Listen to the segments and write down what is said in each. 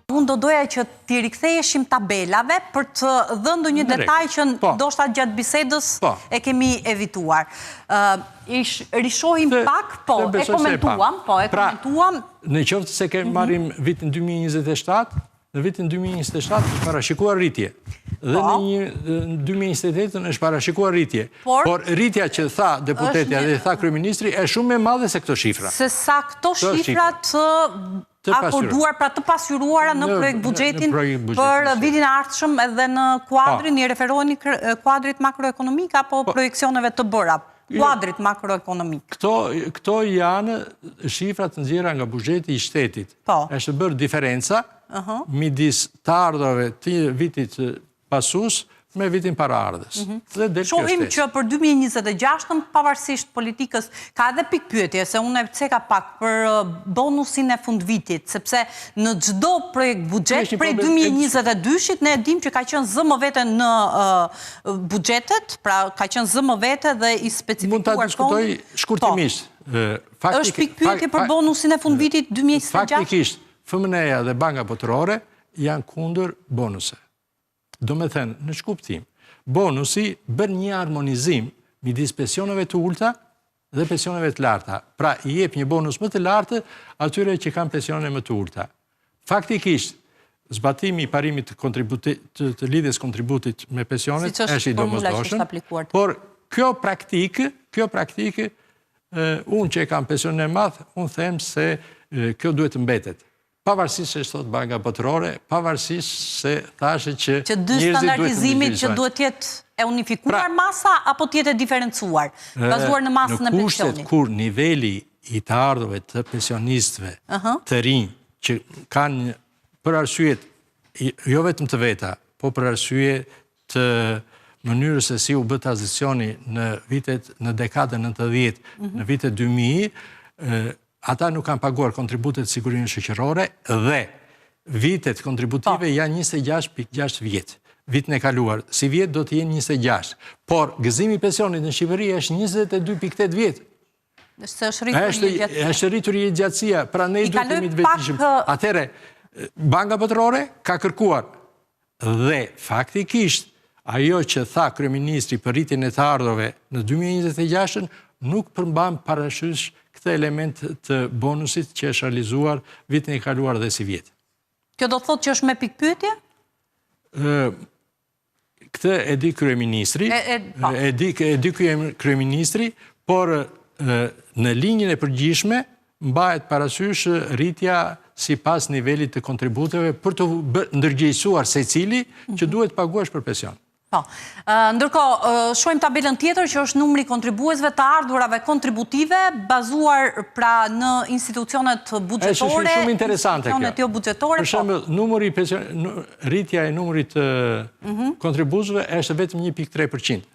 Unë do doja që t'i riktheheshim tabelave për të dhënë ndonjë detaj që ndoshta gjatë bisedës e kemi evituar. Rishohim pak, e komentuam. Në qoftë se ke marrim vitin 2027, në vitin 2027 është parashikuar rritje. Dhe në 2028 është parashikuar rritje. Por rritja që tha deputetja dhe tha kryeministri është shumë më e madhe se këto shifra. Se sa këto shifrat akorduar, pra të pasqyruara në projekt buxhetin për vitin e ardhshëm edhe në kuadrin, i referoheni kuadrit makroekonomik apo projeksioneve të bëra? Kuadrit makroekonomik. Këto janë shifrat të nxjerra nga buxheti i shtetit. Është bërë diferenca midis të ardhurave të vitit pasus me vitin paraardhës. Shohim që për 2026, pavarësisht politikës, ka edhe pikpyetje, se unë e ceka pak për bonusin e fundvitit, sepse në çdo projekt buxhet prej 2022-shit ne e dim që ka qenë zë vete në buxhetet, pra ka qenë zë vete dhe i specifikuar. Mund ta diskutoj shkurtimisht. Është pikpyetje për bonusin e fundvitit 2026? Faktikisht, FMN-ja dhe Banka Botërore janë kundër bonuse. Do me thënë, në shkuptim, bonusi bën një harmonizim midis pensioneve të ulta dhe pensioneve të larta. Pra, i jep një bonus më të lartë atyre që kanë pensione më të ulta. Faktikisht, zbatimi i parimit të lidhjes kontributit me pensionet është i domosdoshëm, por kjo praktikë, unë që e kam pensionin e madh, unë them se kjo duhet të mbetet. Pavarësisht se thot Banka Botërore, pavarësisht se thashë që dy standardizimit që duhet jetë e unifikuar masa apo tjetë e diferencuar, bazuar në masën e pensionit. Në kushtet kur niveli i të ardhurve të pensionistëve të rinj që kanë për arsyet jo vetëm të veta, po për arsye të mënyrës se si u bë tranzicioni në dekadën 90, në vitet 2000, ata nuk kanë paguar kontributet sigurinë shoqërore dhe vitet kontributive janë 26.6 vjet. Vitin e kaluar, si vjet do të jenë 26. Por gëzimi i pensionit në Shqipëri është 22.8 vjet. Është rritur i gjatësia, pra ne duhet të vetëdijshëm. Atëherë, Banka Botërore ka kërkuar dhe faktikisht ajo që tha kryeministri për rritjen e të ardhurave në 2026 nuk përmban parasysh këtë element të bonusit që është realizuar vitin e kaluar dhe si vjet. Kjo do thotë që është me pikpyetje? Këtë e di kryeministri, por në linjën e përgjithshme mbahet parasysh rritja sipas nivelit të kontributeve për të ndërgjegjësuar secili që duhet paguash për pension. Ndërkohë, shohim tabelën tjetër që është numri kontribuesve të ardhurave kontributive bazuar pra në institucionet buxhetore. Është shumë interesante kjo. Për shembull, rritja e numrit të kontribuesve është vetëm 1.3%.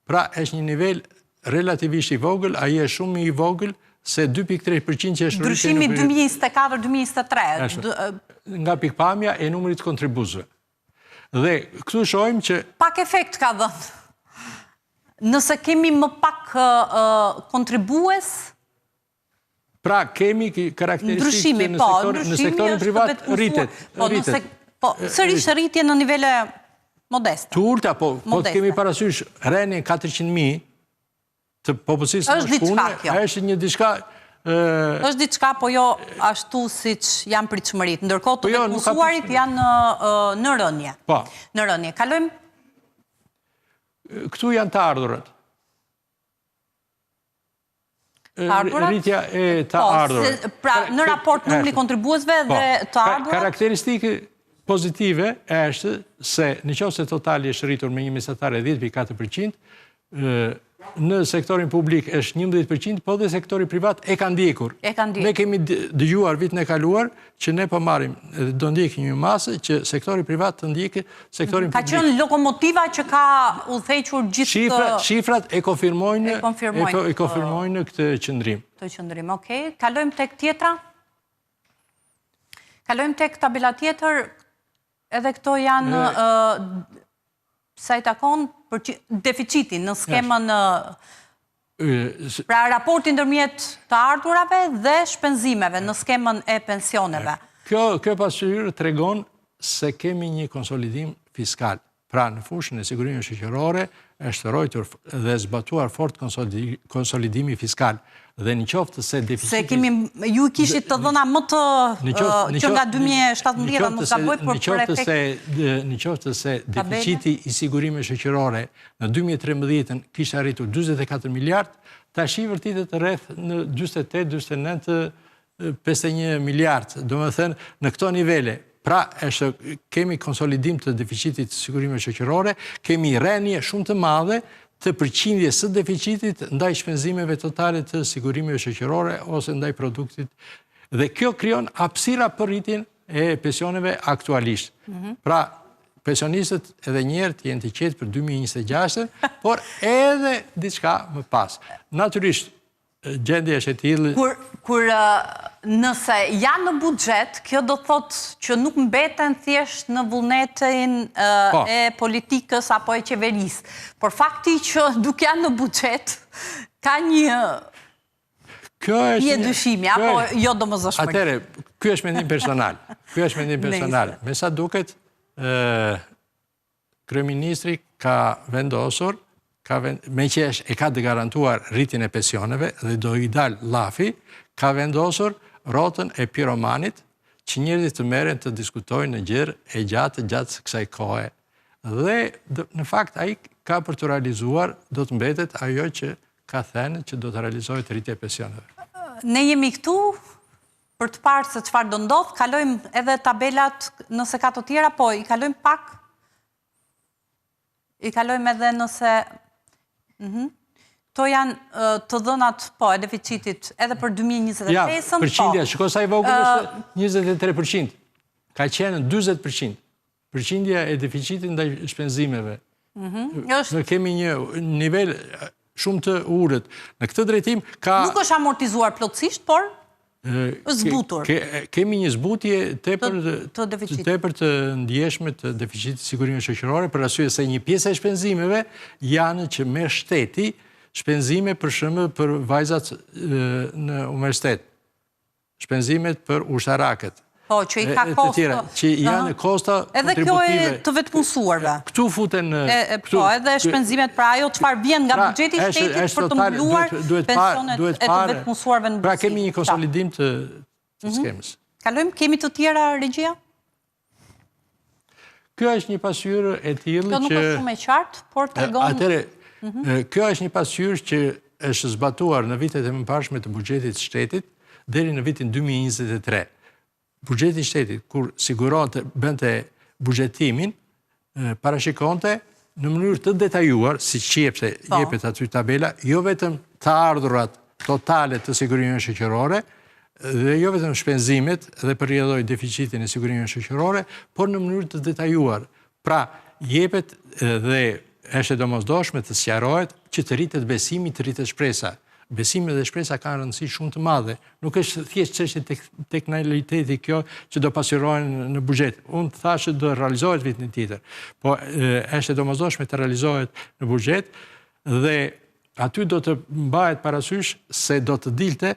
Pra është një nivel relativisht i vogël, ai është shumë i vogël se 2.3% që është ndryshimi 2024-2023. Nga pikpamja e numrit të kontribuesve. Dhe këtu shohim që pak efekt ka dhënë. Nëse kemi më pak kontribues, pra kemi karakteristikë në sektorin privat rritet. Sërish rritje në nivele modeste. Të ulta, po të kemi parasysh rënien 400.000 të popullsisë mashkullore, është një diçka është diçka, po jo ashtu siç janë pritshmëritë. Ndërkohë të vetëmësuarit janë në rënje. Në rënje. Kalojmë. Këtu janë të ardhurët. Rritja e të ardhurët. Pra, në raport numri kontribuesve dhe të ardhurët. Karakteristikë pozitive është se nëse totali është rritur me një mesatare 10.4%, në sektorin publik është 11%, po dhe sektori privat e ka ndjekur. Ne kemi dëgjuar vitin e kaluar që ne po marrim, do ndjekim një masë që sektori privat të ndjekë sektorin publik. Ka qenë lokomotiva që ka udhëhequr gjithë shifrat e konfirmojnë këtë qëndrim. Okej. Kalojmë tek tjetra. Kalojmë tek tabela tjetër. Edhe këto janë sa i takon deficitin në skemën pra raporti ndërmjet të ardhurave dhe shpenzimeve në skemën e pensioneve. Kjo pasqyrë tregon se kemi një konsolidim fiskal. Pra, në fushën e sigurimit shoqërore është rojtur dhe zbatuar fort konsolidimi fiskal. Dhe në qoftë se deficiti... Se kemi, ju kishit të dhëna më të që nga 2017 më ka bëj për efekt... Në qoftë se deficiti i sigurimit shoqërore në 2013 kishte arritur 24 miliard, tash i vërtetet rreth në 48, 49, 51 miliard. Do më thënë, në këto nivele, pra kemi konsolidim të deficitit të sigurimit shoqërore, kemi rënje shumë të madhe të përqindjes së deficitit ndaj shpenzimeve totale të sigurimeve shoqërore ose ndaj produktit. Dhe kjo krijon hapësira për rritjen e pensioneve aktualisht. Pra, pensionistët edhe njerë të jenë të qetë për 2026, por edhe diçka më pas. Natyrisht, gjendja është e tillë. Kur nëse janë në buxhet, kjo do thotë që nuk mbeten thjesht në vullnetin e politikës apo e qeverisë. Por fakti që duke janë në buxhet, ka një dyshimi, apo jo domosdoshmëri. Atëre, ky është mendim personal. Me sa duket, kryeministri ka vendosur, me që e ka të garantuar rritjen e pensioneve dhe do i dal llafi, ka vendosur rrotën e piromanit që njerëzit të merren të diskutojnë në gjerë e gjatë kësaj kohe. Dhe në fakt ai ka për të realizuar, do të mbetet ajo që ka thënë që do të realizohet rritja e pensioneve. Ne jemi këtu për të parë se çfarë do ndodh, kalojmë edhe tabelat nëse ka të tjera, po i kalojmë pak. I kalojmë edhe nëse Këto janë të dhënat, po, e deficitit edhe për 2023-ën, po. Ja, përqindja, shiko sa i vogël është 23%. Ka qenë 40%. Përqindja e deficitit ndaj shpenzimeve. Ne kemi një nivel shumë të urët. Në këtë drejtim ka... Nuk është amortizuar plotësisht, por zbutur. Kemi një zbutje të tepër të ndjeshme të deficitit sigurimit shoqërore, për arsye se një pjesë e shpenzimeve janë që merr shteti shpenzime për shembull për vajzat në universitet. Shpenzimet për ushtarakët. Po, që i ka kosto. Që janë kosta kontributive. Edhe kjo e të vetëpunësuarve. Këtu futen... Po, edhe shpenzimet pra ajo çfarë vjen nga buxheti i shtetit për të mbuluar pensionet e të vetëpunësuarve në Pra kemi një konsolidim të skemës. Kalojmë, kemi të tjera, regjia? Kjo është një pasqyrë e tillë që... Kjo nuk është shumë e qartë, por tregon... Atëre, kjo është një pasqyrë që është zbatuar në vitet e mëparshme të buxhetit të shtetit deri në vitin 2023. Buxheti i shtetit, kur siguronte, bënte buxhetimin, parashikonte në mënyrë të detajuar, siç jepet aty tabela, jo vetëm të ardhurat totale të sigurimeve shoqërore, dhe jo vetëm shpenzimet dhe përrjedhoi deficitin e sigurimeve shoqërore, por në mënyrë të detajuar. Pra, jepet dhe është e domosdoshme të sqarohet që të rritet besimi, të rritet shpresa. Besimi dhe shpresa kanë rëndësi shumë të madhe. Nuk është thjesht çështje teknikaliteti kjo që do pasqyrohen në buxhet. Unë thashë do realizohet vitin tjetër. Po është e domosdoshme të realizohet në buxhet dhe aty do të mbahet parasysh se do të dilte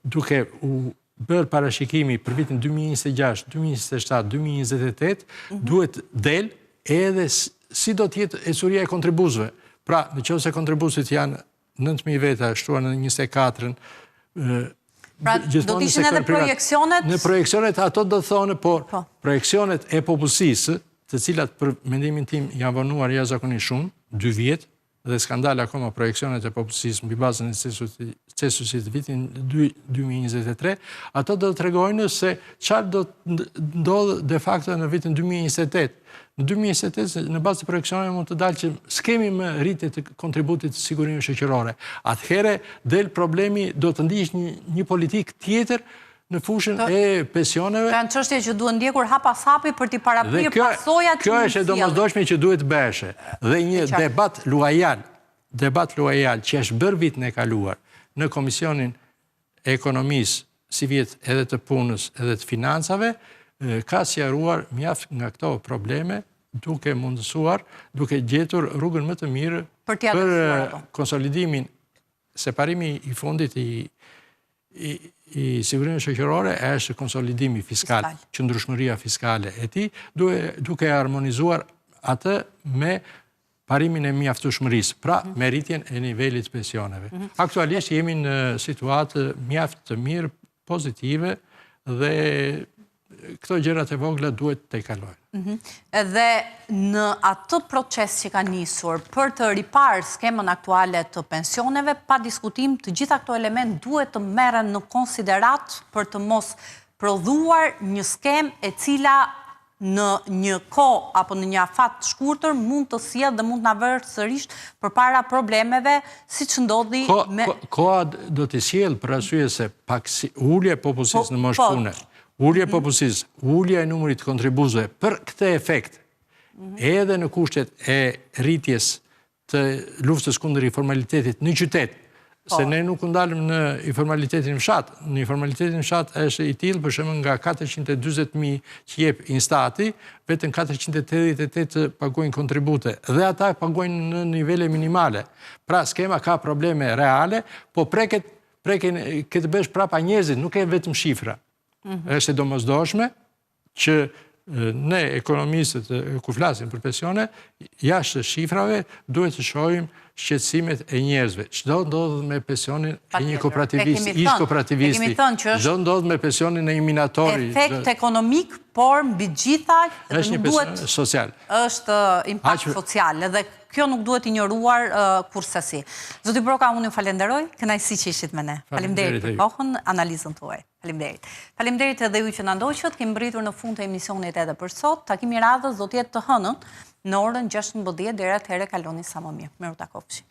duke u bërë parashikimi për vitin 2026, 2027, 2028, duhet del edhe si do të jetë esuria e kontribuzëve. Pra, nëse kontribuzët janë 9.000 veta, shtuar në 24-ën. Pra, do të ishin edhe projekcionet? Në projekcionet ato do të thonë, por projekcionet e popullsisë, të cilat për mendimin tim janë vonuar jashtëzakonisht shumë, 2 vjet, dhe skandal akoma projekcionet e popullsisë mbi bazën e censusit vitin 2023, ato do të tregojnë se çfarë do të ndodhë de facto në vitin 2028. Në 2028, në bazë të projekcioneve mund të dalë që s'kemi më rritje të kontributit të sigurimeve shoqërore. Atëherë del problemi, do të ndihesh një politikë tjetër në fushën e pensioneve. Kanë çështje që duhet ndjekur hap pas hapi për t'i paraprirë pasojat. Kjo është e domosdoshme që duhet bëheshe. Dhe një debat luajal që është bërë vitin e kaluar në Komisionin e Ekonomisë, si vjet edhe të punës edhe të financave, ka sqaruar mjaft nga këto probleme, duke mundësuar, duke gjetur rrugën më të mirë për konsolidimin, separimi i fundit i sigurimeve shoqërore është konsolidimi fiskal, qëndrueshmëria fiskale e tij, duke harmonizuar atë me parimin e mjaftueshmërisë, pra me rritjen e nivelit pensioneve. Aktualisht jemi në situatë mjaft të mirë, pozitive, dhe këto gjërat e vogla duhet të kalojnë. Edhe në atë proces që ka nisur për të riparë skemën aktuale të pensioneve, pa diskutim të gjitha këto element duhet të merren në konsiderat për të mos prodhuar një skemë e cila në një kohë apo në një afat shkurtër mund të sjellë dhe mund të na vërë sërish përpara problemeve siç ndodhi me koha do të sjellë për arsye se pak ulje e popullsisë në moshë pune. Ulja e popullsisë, ulja e numrit të kontribuesve për këtë efekt, edhe në kushtet e rritjes të luftës kundër informalitetit në qytet, se ne nuk ndalëm në informalitetin fshat. Në informalitetin fshat është i tillë, për shembull, nga 440.000 që jep Instati, vetëm 488 paguajnë kontribute, dhe ata paguajnë në nivele minimale. Pra, skema ka probleme reale, po preken këtë bësh prapa njerëzit, nuk e vetëm shifra. Është e domosdoshme që ne ekonomistët kur flasim për pensione, jashtë shifrave duhet të shohim shqetësimet e njerëzve. Çdo ndodh me pensionin e një kooperativisti, ish kooperativisti. Çdo ndodh me pensionin e një minatori. Efekt ekonomik, por mbi gjitha është një pension social. Është impakt social, edhe kjo nuk duhet injoruar kurrësi. Zoti Broka, unë ju falenderoj, kënaqësi që ishit me ne. Faleminderit për kohën, analizën tuaj. Faleminderit. Faleminderit edhe ju që na ndoqët, kemi mbritur në fund të emisionit edhe për sot. Takimi i radhës do të jetë të hënën në orën 16 deri atëherë kaloni sa më mirë. Miru takofshi.